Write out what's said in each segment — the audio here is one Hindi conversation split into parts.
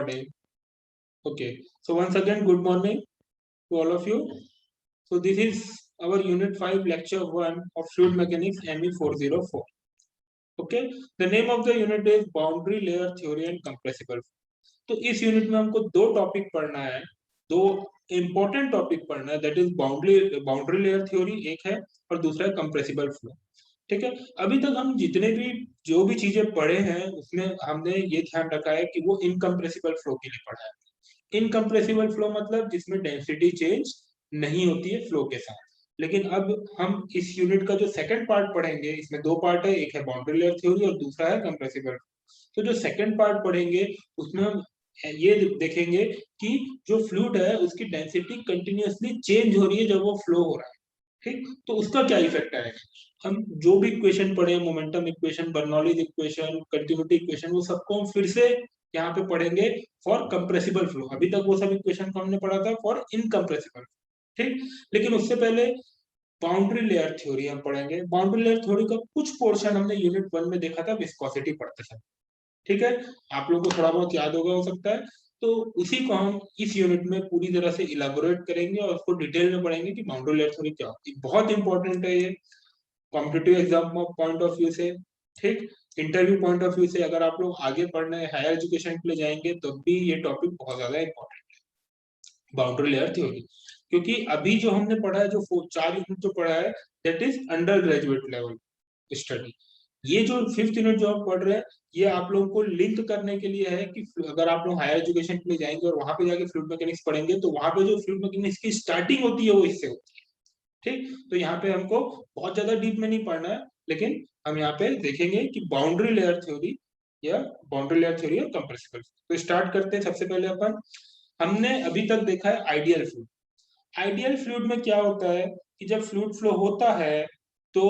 Recording. Okay, so once again, good morning to all of you. So this is our Unit 5, Lecture 1 of Fluid Mechanics ME 404. Okay, the name of the unit is Boundary Layer Theory and Compressible. तो इस यूनिट में हमको दो टॉपिक पढ़ना है, दो इंपॉर्टेंट टॉपिक पढ़ना है, that is boundary layer theory एक है और दूसरा है कंप्रेसिबल फ्लो. ठीक है, अभी तक हम जितने भी जो भी चीजें पढ़े हैं उसमें हमने ये ध्यान रखा है कि वो इनकम्प्रेसिबल फ्लो के लिए पढ़ा है. इनकम्प्रेसिबल फ्लो मतलब जिसमें डेंसिटी चेंज नहीं होती है फ्लो के साथ. लेकिन अब हम इस यूनिट का जो सेकंड पार्ट पढ़ेंगे, इसमें दो पार्ट है, एक है बाउंड्री लेयर थ्योरी और दूसरा है कंप्रेसिबल. तो जो सेकंड पार्ट पढ़ेंगे उसमें हम ये देखेंगे कि जो फ्लूइड है उसकी डेंसिटी कंटिन्यूअसली चेंज हो रही है जब वो फ्लो हो रहा है. ठीक, तो उसका क्या इफेक्ट आएगा. हम जो भी इक्वेशन पढ़े, momentum equation, Bernoulli's equation, continuity equation, वो सबको हम फिर से यहाँ पे पढ़ेंगे फॉर कंप्रेसिबल फ्लो. अभी तक वो सब इक्वेशन को हमने पढ़ा था फॉर इनकम्प्रेसिबल. ठीक, लेकिन उससे पहले बाउंड्री लेयर थ्योरी हम पढ़ेंगे. बाउंड्री लेयर थ्योरी का कुछ पोर्शन हमने यूनिट 1 में देखा था विस्कोसिटी पढ़ते समय. ठीक है, आप लोगों को थोड़ा बहुत याद होगा हो सकता है. तो उसी को हम इस यूनिट में पूरी तरह से इलाबोरेट करेंगे और उसको डिटेल में पढ़ेंगे कि बाउंड्री लेयर थ्योरी क्या होती है. बहुत इंपॉर्टेंट है ये competitive exam point of view से. ठीक, इंटरव्यू पॉइंट ऑफ व्यू से अगर आप लोग आगे पढ़ने हायर एजुकेशन के लिए जाएंगे तो भी ये टॉपिक बहुत ज्यादा इंपॉर्टेंट है, बाउंड्री लेयर थ्योरी. क्योंकि अभी जो हमने पढ़ा है, जो 4 यूनिट जो पढ़ा है, that is under graduate level study. ये जो 5th यूनिट जो आप पढ़ रहे हैं, ये आप लोगों को लिंक करने के लिए है कि अगर आप लोग हायर एजुकेशन के लिए जाएंगे और वहां पे जाके फ्लूइड मैकेनिक्स पढ़ेंगे तो वहां पे जो फ्लूइड मैकेनिक्स की स्टार्टिंग होती है वो इससे होती है. ठीक, तो यहाँ पे हमको बहुत ज्यादा डीप में नहीं पढ़ना है, लेकिन हम यहाँ पे देखेंगे कि बाउंड्री लेयर थ्योरी और कंप्रेसिबल. तो स्टार्ट करते हैं. सबसे पहले हमने अभी तक देखा है आइडियल फ्लूइड. आइडियल फ्लूइड में क्या होता है कि जब फ्लूइड फ्लो होता है तो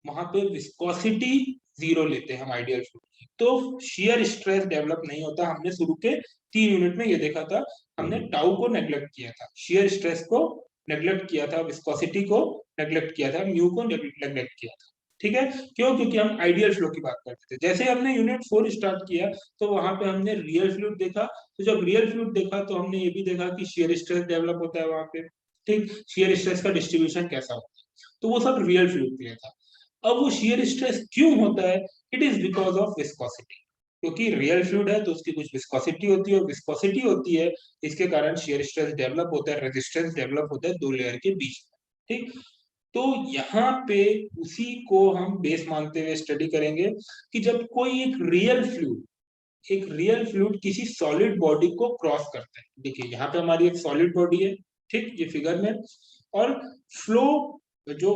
वहां पे विस्कोसिटी 0 लेते हैं हम आइडियल फ्लूइड. तो शियर स्ट्रेस डेवलप नहीं होता. हमने शुरू के 3 यूनिट में ये देखा था. हमने टाउ को नेग्लेक्ट किया था, शियर स्ट्रेस को नेग्लेक्ट किया था, विस्कोसिटी को नेग्लेक्ट किया था, म्यू को नेग्लेक्ट किया था. ठीक है, क्यों? क्योंकि हम आइडियल फ्लो की बात करते थे. जैसे हमने यूनिट 4 स्टार्ट किया तो वहां पे हमने रियल फ्लूइड देखा. तो जब रियल फ्लूइड देखा तो हमने ये भी देखा कि शियर स्ट्रेस डेवलप होता है वहां पे. ठीक, शियर स्ट्रेस का डिस्ट्रीब्यूशन कैसा होता है, तो वो सब रियल फ्लूइड के लिए था. अब वो शियर स्ट्रेस क्यों होता है? It is because of viscosity. क्योंकि रियल फ्लूइड है तो उसकी कुछ विस्कोसिटी होती है, और विस्कोसिटी होती है इसके कारण शियर स्ट्रेस डेवलप होता है, रेजिस्टेंस डेवलप होता है दो लेयर के बीच में. ठीक, तो यहाँ पे उसी को हम बेस मानते हुए स्टडी करेंगे कि जब कोई एक रियल फ्लूइड किसी सॉलिड बॉडी को क्रॉस करता है. देखिए यहाँ पे हमारी एक सॉलिड बॉडी है, ठीक, ये फिगर में, और फ्लो जो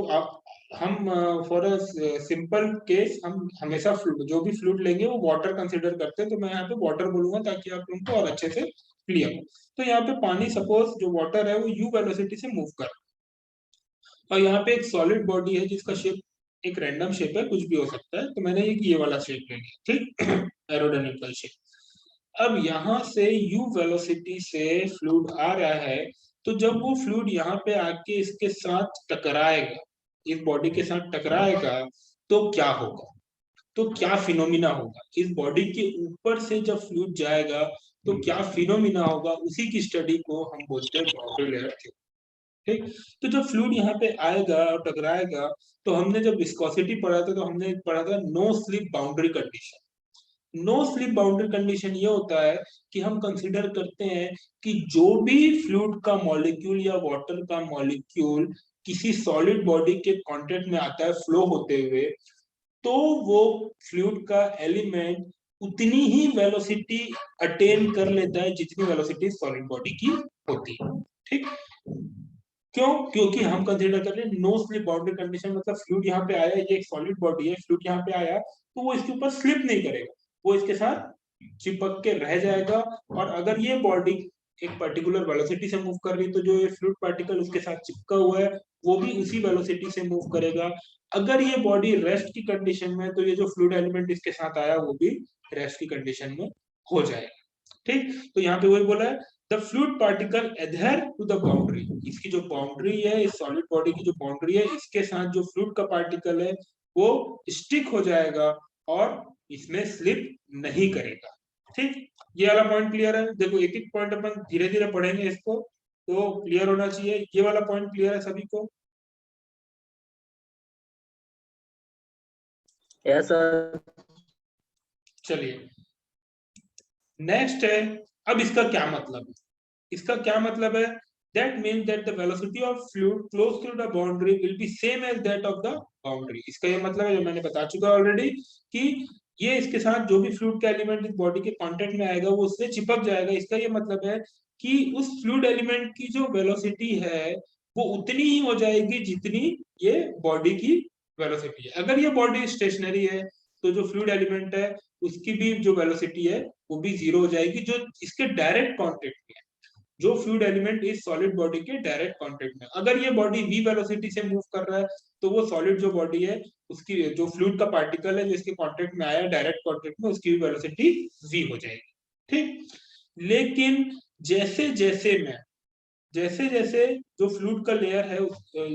हम फॉर अ सिंपल केस हम हमेशा जो भी फ्लूइड लेंगे वो वाटर कंसीडर करते हैं. तो मैं यहाँ पे वाटर बोलूंगा ताकि आप लोगों को और अच्छे से क्लियर हो. तो यहाँ पे पानी, सपोज जो वाटर है वो u वेलोसिटी से मूव कर, और यहाँ पे एक सॉलिड बॉडी है जिसका शेप एक रैंडम शेप है, कुछ भी हो सकता है. तो मैंने ये वाला शेप ले लिया. ठीक, एरोडायनामिकल शेप. अब यहाँ से u वेलोसिटी से फ्लूइड आ रहा है, तो जब वो फ्लूइड यहाँ पे आके इसके साथ टकराएगा, इस बॉडी के साथ टकराएगा, तो क्या होगा, तो क्या फिनोमिना होगा. इस बॉडी के ऊपर से जब फ्लूइड जाएगा तो क्या फिनोमिना होगा, उसी की स्टडी को हम बोलते हैं बाउंड्री लेयर थ्योरी. ठीक, तो जब फ्लूइड यहाँ पे आएगा और टकराएगा, तो हमने जब विस्कोसिटी पढ़ा था तो हमने पढ़ा था no slip boundary condition. No slip boundary condition ये होता है कि हम कंसीडर करते हैं कि जो भी फ्लूइड का मॉलिक्यूल या वाटर का मॉलिक्यूल किसी सॉलिड बॉडी के कांटेक्ट में आता है फ्लो होते हुए, तो वो फ्लूइड का एलिमेंट उतनी ही वेलोसिटी अटेन कर लेता है जितनी वेलोसिटी सॉलिड बॉडी की होती है. ठीक, क्यों? क्योंकि हम कंसीडर कर रहे हैं नो स्लिप बाउंड्री कंडीशन, मतलब फ्लूइड यहाँ पे आया, ये एक सॉलिड बॉडी है, फ्लूइड यहाँ पे आया तो वो इसके ऊपर स्लिप नहीं करेगा, वो इसके साथ चिपक के रह जाएगा. और अगर ये बॉडी एक पर्टिकुलर वेलोसिटी से मूव कर रही तो जो ये फ्लूइड पार्टिकल उसके साथ चिपका हुआ है वो भी उसी वेलोसिटी से मूव करेगा. अगर ये बॉडी रेस्ट की कंडीशन में तो ये जो फ्लूइड एलिमेंट इसके साथ आया वो भी रेस्ट की कंडीशन में हो जाएगा. ठीक, तो यहाँ पे वही बोला है the fluid particle adhere to the boundary. इसकी जो बाउंड्री है, इस सॉलिड बॉडी की जो बाउंड्री है, इसके साथ जो फ्लूइड का पार्टिकल है वो स्टिक हो जाएगा और इसमें स्लिप नहीं करेगा. ठीक, ये वाला पॉइंट क्लियर है। देखो एक एक पॉइंट अपन धीरे धीरे पढ़ेंगे इसको, तो क्लियर होना चाहिए। ये वाला पॉइंट क्लियर है सभी को? Yes sir. चलिए नेक्स्ट है, अब इसका क्या मतलब है? इसका क्या मतलब है? that means that the velocity of fluid close to the boundary will be same as that of the boundary। इसका ये मतलब है, जो मैंने बता चुका ऑलरेडी, कि ये इसके साथ जो भी फ्लूइड का एलिमेंट इस बॉडी के कांटेक्ट में आएगा वो उससे चिपक जाएगा। इसका ये मतलब है कि उस फ्लूइड एलिमेंट की जो वेलोसिटी है वो उतनी ही हो जाएगी जितनी ये बॉडी की वेलोसिटी है। अगर ये बॉडी स्टेशनरी है तो जो फ्लूइड एलिमेंट है उसकी भी जो वेलोसिटी है वो भी जीरो हो जाएगी, जो इसके डायरेक्ट कांटेक्ट में है। जो फ्लूइड एलिमेंट इस सॉलिड बॉडी के डायरेक्ट कांटेक्ट में, अगर ये बॉडी v वेलोसिटी से मूव कर रहा है तो वो सॉलिड जो बॉडी है उसकी जो फ्लूइड का पार्टिकल है जो इसके कांटेक्ट में आया डायरेक्ट कांटेक्ट में, उसकी वेलोसिटी v हो जाएगी। ठीक, लेकिन जैसे जैसे मैं जैसे जैसे जो फ्लूइड का लेयर है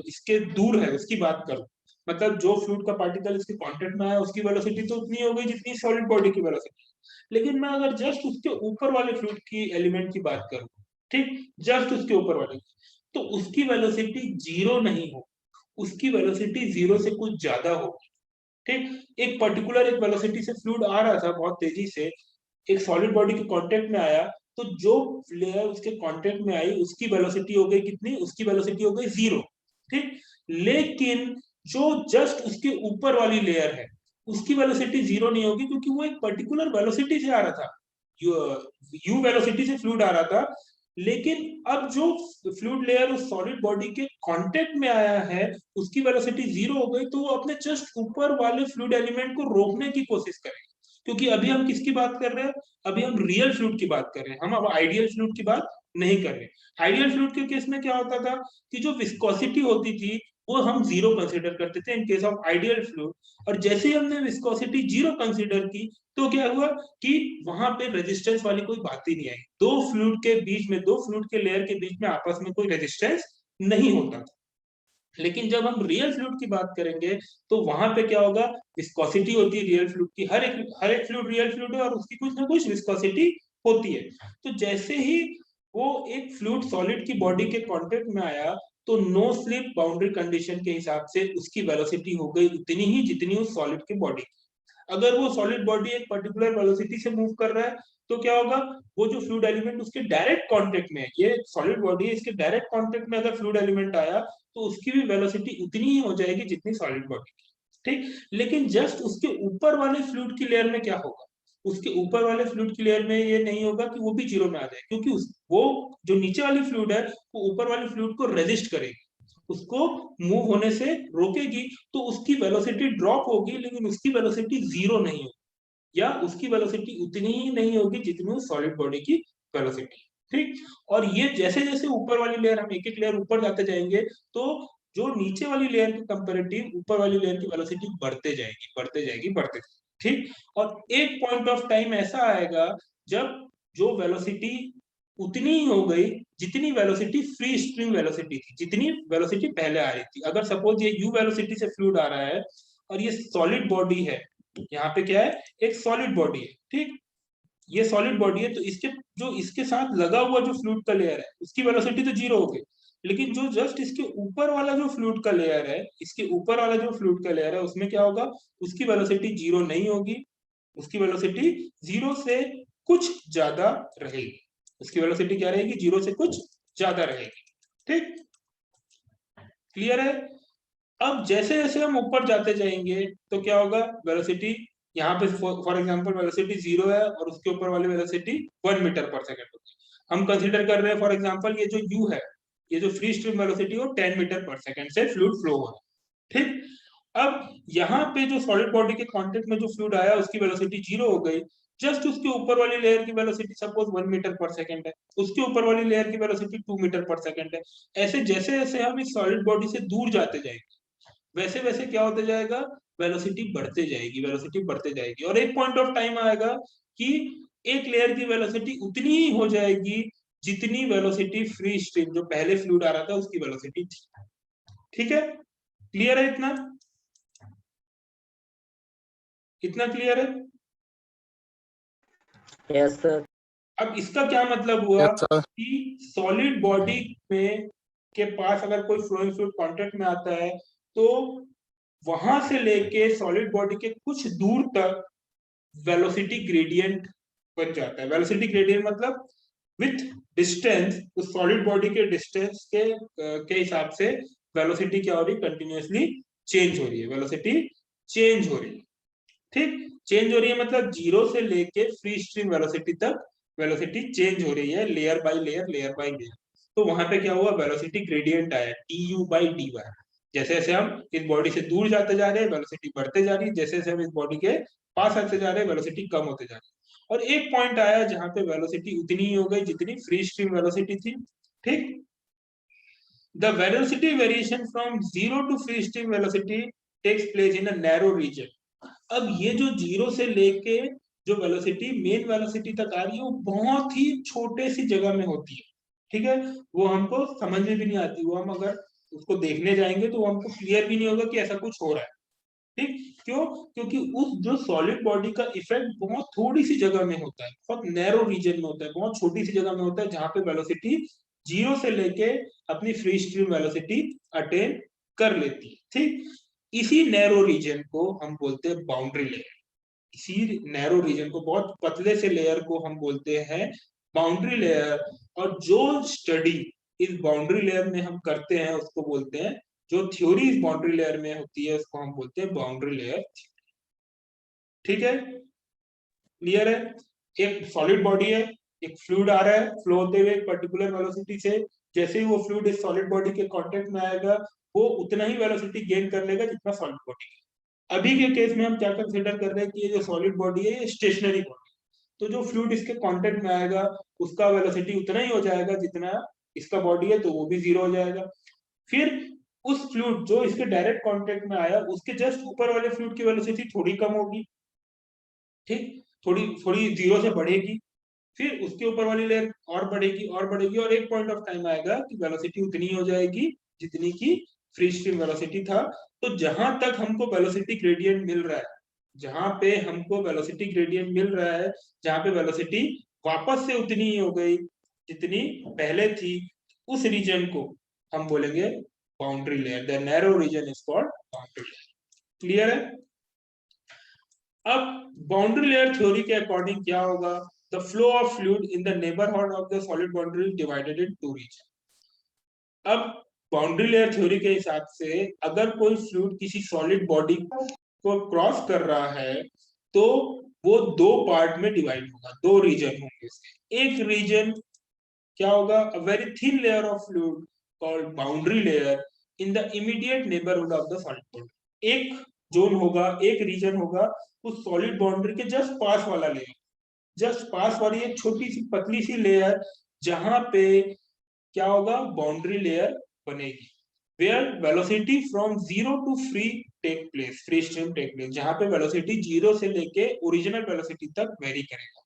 इसके दूर है उसकी बात करूं, मतलब जो फ्लूइड का पार्टिकल इसके कांटेक्ट में आया उसकी वेलोसिटी तो उतनी हो गई जितनी सॉलिड बॉडी की वेलोसिटी, लेकिन मैं अगर जस्ट उसके ऊपर वाले फ्लूइड की एलिमेंट की बात करूं, ठीक, जस्ट उसके ऊपर वाले, तो उसकी वेलोसिटी जीरो नहीं हो, उसकी वेलोसिटी जीरो से कुछ ज्यादा हो। ठीक, एक पर्टिकुलर एक वेलोसिटी से फ्लूइड आ रहा था बहुत तेजी से, एक सॉलिड बॉडी के कांटेक्ट में आया, तो जो लेयर उसके कांटेक्ट में आई उसकी वेलोसिटी हो गई कितनी? उसकी वेलोसिटी हो गई जीरो। ठीक, लेकिन जो जस्ट उसके ऊपर वाली लेयर है उसकी वेलोसिटी जीरो नहीं होगी, क्योंकि वो एक पर्टिकुलर वेलोसिटी से आ रहा था, यू वेलोसिटी से फ्लूइड आ रहा था। लेकिन अब जो फ्लूइड लेयर उस सॉलिड बॉडी के कांटेक्ट में आया है उसकी वेलोसिटी जीरो हो गई, तो वो अपने जस्ट ऊपर वाले फ्लूइड एलिमेंट को रोकने की कोशिश करेगा। क्योंकि अभी हम किसकी बात कर रहे हैं? अभी हम रियल फ्लूइड की बात कर रहे हैं, हम अब आइडियल फ्लूइड की बात नहीं कर रहे। आइडियल फ्लूइड के केस में क्या होता था कि जो विस्कोसिटी होती थी वो हम जीरो कंसीडर करते थे in case of ideal fluid, और जैसे ही हमने विस्कोसिटी जीरो कंसीडर की तो क्या हुआ कि वहां पे रेजिस्टेंस वाली कोई बात ही नहीं आई। दो फ्लूइड के बीच में, दो फ्लूइड के लेयर के बीच में आपस में कोई रेजिस्टेंस नहीं होता था। लेकिन जब हम रियल फ्लूइड की बात करेंगे तो वहां पे क्या होगा? विस्कोसिटी होती है रियल फ्लूइड की, हर एक फ्लूइड रियल फ्लूइड है और उसकी कुछ ना कुछ विस्कोसिटी होती है। तो जैसे ही वो एक फ्लूइड सॉलिड की बॉडी के कांटेक्ट में आया तो नो स्लिप बाउंड्री कंडीशन के हिसाब से उसकी वेलोसिटी हो गई उतनी ही जितनी उस सॉलिड की बॉडी। अगर वो सॉलिड बॉडी एक पर्टिकुलर वेलोसिटी से मूव कर रहा है तो क्या होगा? वो जो फ्लूइड एलिमेंट उसके डायरेक्ट कांटेक्ट में है, ये सॉलिड बॉडी है, इसके डायरेक्ट कांटेक्ट में अगर फ्लूइड एलिमेंट आया तो उसकी भी वेलोसिटी उतनी ही हो जाएगी जितनी सॉलिड बॉडी की। ठीक, लेकिन जस्ट उसके ऊपर वाले फ्लूइड की लेयर में क्या होगा? उसके ऊपर वाले फ्लूइड की लेयर में ये नहीं होगा कि वो भी जीरो में आ जाए, क्योंकि वो जो नीचे वाली फ्लूइड है वो ऊपर वाले फ्लूइड को रेजिस्ट करेगी, उसको मूव होने से रोकेगी, तो उसकी वेलोसिटी ड्रॉप होगी लेकिन उसकी वेलोसिटी जीरो नहीं होगी, या उसकी वेलोसिटी उतनी ही नहीं होगी जितनी सॉलिड बॉडी की वेलोसिटी। ठीक, और ये जैसे जैसे ऊपर वाली लेयर, हम एक एक लेयर ऊपर जाते जाएंगे तो जो नीचे वाली लेयर के कंपैरेटिव ऊपर वाली लेयर की वेलोसिटी बढ़ते जाएगी बढ़ते जाएगी बढ़ते जाएगी। ठीक, और एक पॉइंट ऑफ टाइम ऐसा आएगा जब जो वेलोसिटी उतनी ही हो गई जितनी वेलोसिटी फ्री स्ट्रीम वेलोसिटी थी, जितनी वेलोसिटी पहले आ रही थी। अगर सपोज ये u वेलोसिटी से फ्लूइड आ रहा है और ये सॉलिड बॉडी है, यहाँ पे क्या है? एक सॉलिड बॉडी है। ठीक, ये सॉलिड बॉडी है तो इसके जो इसके साथ लगा हुआ जो फ्लूइड का लेयर है उसकी वेलोसिटी तो जीरो हो गई, लेकिन जो जस्ट इसके ऊपर वाला जो फ्लूइड का लेयर है, इसके ऊपर वाला जो फ्लूइड का लेयर है उसमें क्या होगा? उसकी वेलोसिटी जीरो नहीं होगी, उसकी वेलोसिटी जीरो से कुछ ज्यादा रहेगी। उसकी वेलोसिटी क्या रहेगी? जीरो से कुछ ज्यादा रहेगी। ठीक, क्लियर है? अब जैसे जैसे हम ऊपर जाते जाएंगे तो क्या होगा? वेलोसिटी यहाँ पे फॉर एग्जांपल वेलोसिटी जीरो है और उसके ऊपर वाली वेलोसिटी 1 मीटर पर सेकंड होगी। हम कंसीडर कर रहे हैं फॉर एग्जांपल ये जो u है, ये जो फ्री स्ट्रीम वेलोसिटी वो 10 मीटर पर सेकंड से फ्लूइड फ्लो हो रहा है। ठीक, अब यहाँ पे जो सॉलिड बॉडी के कांटेक्ट में जो फ्लूइड आया उसकी वेलोसिटी जीरो हो गई, जस्ट उसके ऊपर वाली लेयर की वेलोसिटी सपोज 1 मीटर पर सेकंड है, उसके ऊपर वाली लेयर की वेलोसिटी 2 मीटर पर सेकंड है। ऐसे जैसे जैसे हम इस सॉलिड बॉडी से दूर जाते जाएंगे वैसे वैसे क्या होते जाएगा? वेलोसिटी बढ़ते जाएगी, वेलोसिटी बढ़ते जाएगी, और एक पॉइंट ऑफ टाइम आएगा कि एक लेयर की वेलोसिटी उतनी ही हो जाएगी जितनी वेलोसिटी फ्री स्ट्रीम जो पहले फ्लूइड आ रहा था उसकी वेलोसिटी थी। ठीक है, क्लियर है? इतना इतना क्लियर है? Yes sir. अब इसका क्या मतलब हुआ यस सर। कि सॉलिड बॉडी में के पास अगर कोई फ्लोइंग फ्लूइड कांटेक्ट में आता है तो वहां से लेके सॉलिड बॉडी के कुछ दूर तक वेलोसिटी ग्रेडियंट बन जाता है। वेलोसिटी ग्रेडियंट मतलब विथ डिस्टेंस, उस सॉलिड बॉडी के डिस्टेंस के हिसाब से वेलोसिटी क्या हो रही है, कंटिन्यूअसली चेंज हो रही है। वेलोसिटी चेंज हो रही है, ठीक, चेंज हो रही है मतलब जीरो से लेके फ्री स्ट्रीम वेलोसिटी तक वेलोसिटी चेंज हो रही है, layer by layer, layer by layer. तो वहां पे क्या हुआ, वेलोसिटी ग्रेडियंट आया, du बाई dy। जैसे जैसे हम इस बॉडी से दूर जाते जा रहे हैं वेलोसिटी बढ़ते जा रही है, जैसे जैसे हम इस बॉडी के पास आते जा रहे हैं वेलोसिटी कम होते जा रही है। और एक पॉइंट आया जहां पे वेलोसिटी उतनी ही हो गई जितनी फ्री स्ट्रीम वेलोसिटी थी, ठीक। The velocity variation from zero to free stream velocity takes place in a narrow region। अब ये जो जीरो से लेके जो वेलोसिटी मेन वेलोसिटी तक आ रही है वो बहुत ही छोटे सी जगह में होती है, ठीक है। वो हमको समझ में भी नहीं आती, वो हम अगर उसको देखने जाएंगे तो वो हमको क्लियर भी नहीं होगा कि ऐसा कुछ हो रहा है, ठीक। क्यों? क्योंकि उस जो सॉलिड बॉडी का इफेक्ट बहुत थोड़ी सी जगह में होता है, बहुत नैरो रीजन में होता है, बहुत छोटी सी जगह में होता है जहां पे वेलोसिटी जीरो से लेके अपनी फ्री स्ट्रीम वेलोसिटी अटेन कर लेती है, ठीक। इसी नैरो रीजन को हम बोलते हैं बाउंड्री लेयर। इसी नैरो रीजन को, बहुत पतले से लेयर को हम बोलते हैं बाउंड्री लेयर। और जो स्टडी इस बाउंड्री लेयर में हम करते हैं उसको बोलते हैं, जो थ्योरी इस बाउंड्री लेयर में होती है उसको हम बोलते हैं बाउंड्री लेयर, ठीक है। क्लियर है? एक सॉलिड बॉडी है, एक फ्लूइड आ रहा है फ्लो होते हुए एक पर्टिकुलर वेलोसिटी से, जैसे ही वो फ्लूइड इस सॉलिड बॉडी के कांटेक्ट में आएगा वो उतना ही वेलोसिटी गेन कर लेगा जितना सॉलिड बॉडी है। अभी के केस में हम क्या कंसीडर कर रहे हैं कि ये जो सॉलिड बॉडी है ये स्टेशनरी बॉडी, तो जो फ्लूइड इसके कांटेक्ट में आएगा उसका वेलोसिटी उतना ही हो जाएगा जितना इसका बॉडी है, तो वो भी जीरो हो जाएगा। फिर उस फ्लूइड जो इसके डायरेक्ट कांटेक्ट में आया उसके जस्ट ऊपर वाले फ्लूइड की वेलोसिटी थोड़ी कम होगी, ठीक, थोड़ी थोड़ी जीरो से बढ़ेगी, फिर उसके ऊपर वाली लेयर और बढ़ेगी और बढ़ेगी, और एक पॉइंट ऑफ टाइम आएगा कि वेलोसिटी उतनी हो जाएगी जितनी की फ्री स्ट्रीम वेलोसिटी था। तो जहां तक हमको वेलोसिटी ग्रेडियंट मिल रहा है, जहां पे हमको वेलोसिटी ग्रेडियंट मिल रहा है, जहां पे वेलोसिटी वापस से उतनी ही हो गई जितनी पहले थी, उस रीजन को हम बोलेंगे boundary layer. The narrow region is called boundary layer. Clear है? अब बाउंड्री लेयर थ्योरी के अकॉर्डिंग क्या होगा, the flow of fluid in the neighbourhood of the solid boundary divided in two region. अब बाउंड्री लेयर थ्योरी के हिसाब से अगर कोई फ्लूइड किसी सॉलिड बॉडी को क्रॉस कर रहा है तो वो दो पार्ट में डिवाइड होगा, दो रीजन होंगे इसके। एक रीजन क्या होगा, a very thin layer of fluid called boundary layer in the immediate neighbourhood of the solid body. एक जोन होगा, एक रीजन होगा उस सॉलिड बाउंड्री के जस्ट पास वाला लेयर, जस्ट पास वाली एक छोटी सी पतली सी लेयर जहां पे क्या होगा, बाउंड्री लेयर बनेगी, where velocity from zero to free take place, free stream take place, जहां पे वेलोसिटी जीरो से लेके ओरिजिनल वेलोसिटी तक वेरी करेगा,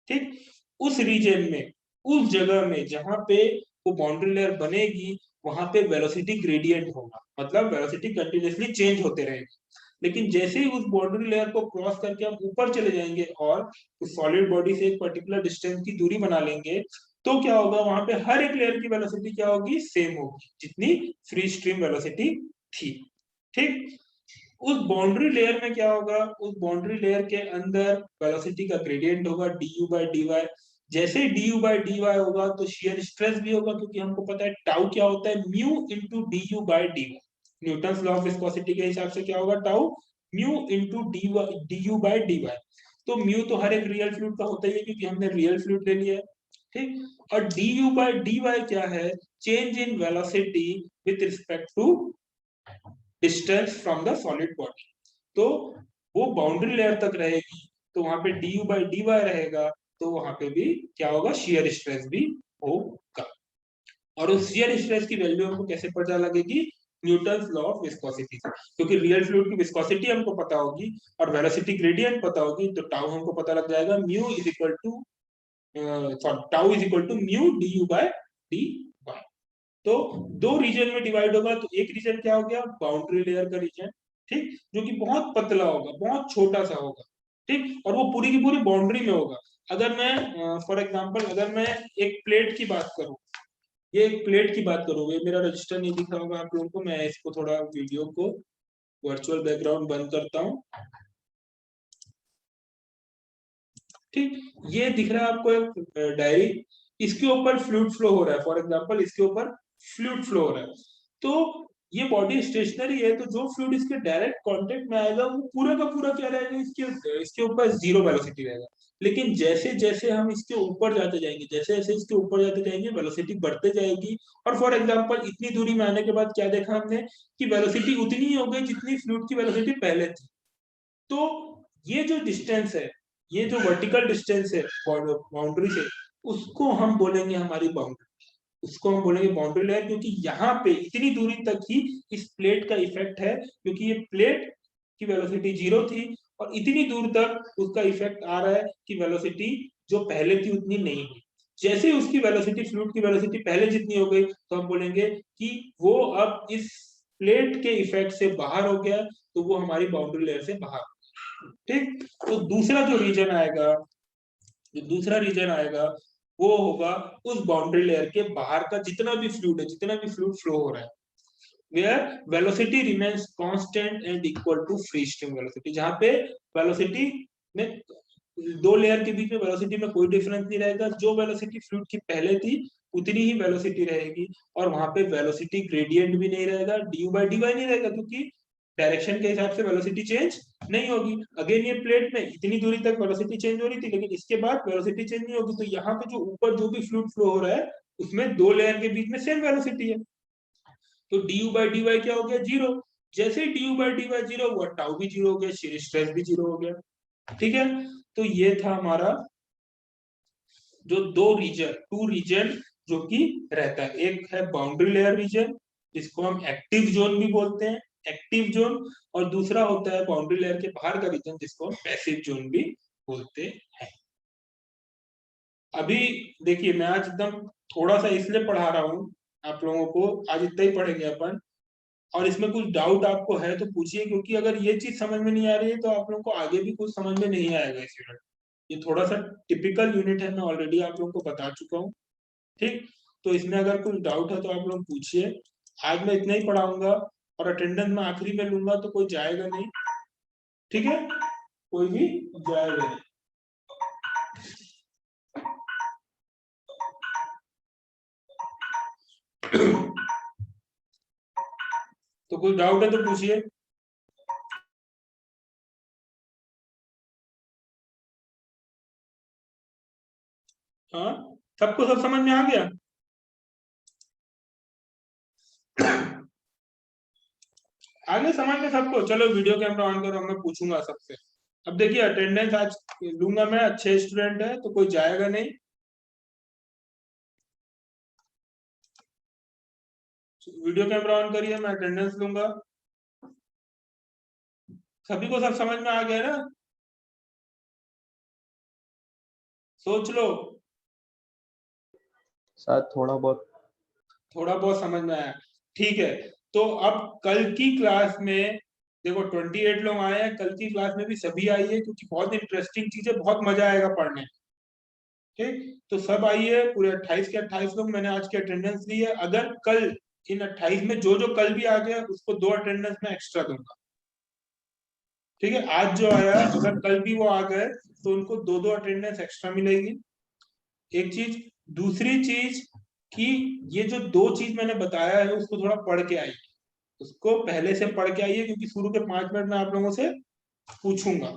ठीक। उस रीजन में, उस जगह में जहां पे वो बाउंड्री लेयर बनेगी वहां पे वेलोसिटी ग्रेडियंट होगा, मतलब वेलोसिटी कंटिन्यूअसली चेंज होते रहेगी। लेकिन जैसे ही उस बाउंड्री लेयर को क्रॉस करके हम ऊपर चले जाएंगे और उस सॉलिड बॉडी से एक पर्टिकुलर डिस्टेंस की दूरी बना लेंगे तो क्या होगा, वहां पे हर एक लेयर की वेलोसिटी क्या होगी, सेम होगी जितनी फ्री स्ट्रीम वेलोसिटी थी, ठीक। उस बाउंड्री लेयर में क्या होगा, उस बाउंड्री लेयर के अंदर वेलोसिटी का ग्रेडियंट होगा du बाई dy। जैसे ही du बाई dy होगा तो शियर स्ट्रेस भी होगा, क्योंकि हमको पता है टाउ क्या होता है, mu into du by dy। Newton law of viscosity के हिसाब से क्या होगा, tau mu into du by dy। तो म्यू तो हर एक रियल फ्लूइड का होता ही है क्योंकि हमने रियल फ्लूइड ले लिया है, ठीक। और du बाई dy क्या है, change in velocity with respect to distance from the solid body. तो वो बाउंड्री लेयर तक रहेगी तो वहां पे du बाई dy रहेगा, तो वहां पे भी क्या होगा, शियर स्ट्रेस भी होगा। और उस शियर स्ट्रेस की वैल्यू हमको कैसे पता लगेगी, न्यूटन लॉ ऑफ विस्कोसिटी से, क्योंकि रियल फ्लूइड की विस्कोसिटी हमको पता होगी और वेलोसिटी ग्रेडियंट पता होगी, तो टाउ हमको पता लग जाएगा, mu is equal to tau is equal to mu du by dy। तो दो रीजन में डिवाइड होगा, तो एक रीजन क्या हो गया, बाउंड्री लेयर का रीजन, ठीक, जो कि बहुत पतला होगा, बहुत छोटा सा होगा, ठीक, और वो पूरी की पूरी बाउंड्री में होगा। अगर मैं फॉर एग्जांपल अगर मैं एक प्लेट की बात करूं, ये एक प्लेट की बात करूं, ये मेरा रजिस्टर नहीं दिख रहा होगा आप लोगों को, मैं इसको थोड़ा वीडियो को वर्चुअल बैकग्राउंड बंद करता हूं। ठीक, ये दिख रहा है आपको एक डायरी, इसके ऊपर फ्लूइड फ्लो हो रहा है, फॉर एग्जांपल इसके ऊपर फ्लूइड फ्लो हो रहा है। तो ये बॉडी स्टेशनरी है, तो जो फ्लूइड इसके डायरेक्ट कांटेक्ट में आएगा वो पूरा का पूरा क्या रहेगा, इसके ऊपर जीरो वेलोसिटी रहेगा। लेकिन जैसे जैसे हम इसके ऊपर जाते जाएंगे, जैसे जैसे इसके ऊपर जाते जाएंगे वेलोसिटी बढ़ते जाएगी। और फॉर एग्जांपल इतनी दूरी में आने के बाद क्या देखा हमने कि वेलोसिटी उतनी ही हो गई जितनी फ्लूइड की वेलोसिटी पहले थी। तो ये जो डिस्टेंस है, ये जो वर्टिकल डिस्टेंस है बाउंड्री से, उसको हम बोलेंगे हमारी बाउंड्री, उसको हम बोलेंगे बाउंड्री लेयर, क्योंकि यहाँ पे इतनी दूरी तक ही इस प्लेट का इफेक्ट है, क्योंकि ये प्लेट की वेलोसिटी जीरो थी और इतनी दूर तक उसका इफेक्ट आ रहा है कि वेलोसिटी जो पहले थी उतनी नहीं हुई। जैसे उसकी वेलोसिटी फ्लूइड की वेलोसिटी पहले जितनी हो गई, तो हम बोलेंगे कि वो अब इस प्लेट के इफेक्ट से बाहर हो गया, तो वो हमारी बाउंड्री लेयर से बाहर। ठीक, तो दूसरा जो रीजन आएगा, जो दूसरा रीजन आएगा वो होगा उस बाउंड्री लेयर के बाहर का जितना भी फ्लूइड है, जितना भी फ्लूइड फ्लो हो रहा है, where velocity remains constant and equal to free stream velocity, जहां पे वेलोसिटी में दो लेयर के बीच में वेलोसिटी में कोई डिफरेंस नहीं रहेगा, जो वेलोसिटी फ्लूइड की पहले थी उतनी ही वेलोसिटी रहेगी, और वहां पे वेलोसिटी ग्रेडियंट भी नहीं रहेगा, ड्यू बाय dy नहीं रहेगा, क्योंकि डायरेक्शन के हिसाब से वेलोसिटी चेंज नहीं होगी। अगेन ये प्लेट में इतनी दूरी तक वेलोसिटी चेंज हो रही थी, लेकिन इसके बाद वेलोसिटी चेंज नहीं होगी, तो यहाँ पे जो ऊपर जो भी फ्लूइड फ्लो हो रहा है उसमें दो लेयर के बीच में सेम वेलोसिटी है, तो du by dy क्या हो गया, जीरो। जैसे ही du by dy जीरो हुआ, टाउ भी जीरो हो गया, shear स्ट्रेस भी जीरो हो गया। ठीक है, तो ये था हमारा जो दो रीजन, टू रीजन जो कि रहता है, एक है बाउंड्री लेयर रीजन जिसको हम एक्टिव जोन भी बोलते हैं, एक्टिव जोन, और दूसरा होता है बाउंड्री लेयर के बाहर का रीजन जिसको हम पैसिव जोन भी बोलते हैं। अभी देखिए, मैं आज एकदम थोड़ा सा इसलिए पढ़ा रहा हूँ आप लोगों को, आज इतना ही पढ़ेंगे अपन, और इसमें कुछ डाउट आपको है तो पूछिए, क्योंकि अगर ये चीज समझ में नहीं आ रही है तो आप लोगों को आगे भी कुछ समझ में नहीं आएगा इस यूनिट। ये थोड़ा सा टिपिकल यूनिट है, मैं ऑलरेडी आप लोगों को बता चुका हूँ। ठीक, तो इसमें अगर कुछ डाउट है तो आप लोग पूछिए। आज मैं इतना ही पढ़ाऊंगा और अटेंडेंस में आखिरी में लूंगा, तो कोई जाएगा नहीं। ठीक है, कोई भी जाएगा नहीं। तो कोई डाउट है तो पूछिए। हाँ, सबको सब समझ में आ गया? आगे समझ में सबको? चलो वीडियो कैमरा ऑन करो, मैं पूछूंगा सबसे। अब देखिए, अटेंडेंस आज लूंगा मैं, अच्छे स्टूडेंट है तो कोई जाएगा नहीं। वीडियो कैमरा ऑन करिए, मैं अटेंडेंस लूंगा। सभी को सब समझ में आ गया ना? सोच लो। शायद थोड़ा बहुत समझ में आया? ठीक है, तो अब कल की क्लास में देखो 28 लोग आए हैं, कल की क्लास में भी सभी आइए, क्योंकि बहुत इंटरेस्टिंग चीज है, बहुत मजा आएगा पढ़ने। ठीक, तो सब आइए, पूरे 28 के 28 लोग, मैंने आज की अटेंडेंस ली है। अगर कल इन 28 में जो जो कल भी आ गया उसको 2 अटेंडेंस में एक्स्ट्रा दूंगा। ठीक है, आज जो आया अगर कल भी वो आ गए तो उनको 2 अटेंडेंस एक्स्ट्रा मिलेगी। एक चीज, दूसरी चीज कि ये जो 2 चीज मैंने बताया है उसको थोड़ा पढ़ के आइए, उसको पहले से पढ़ के आइए, क्योंकि शुरू के 5 मिनट में आप लोगों से पूछूंगा।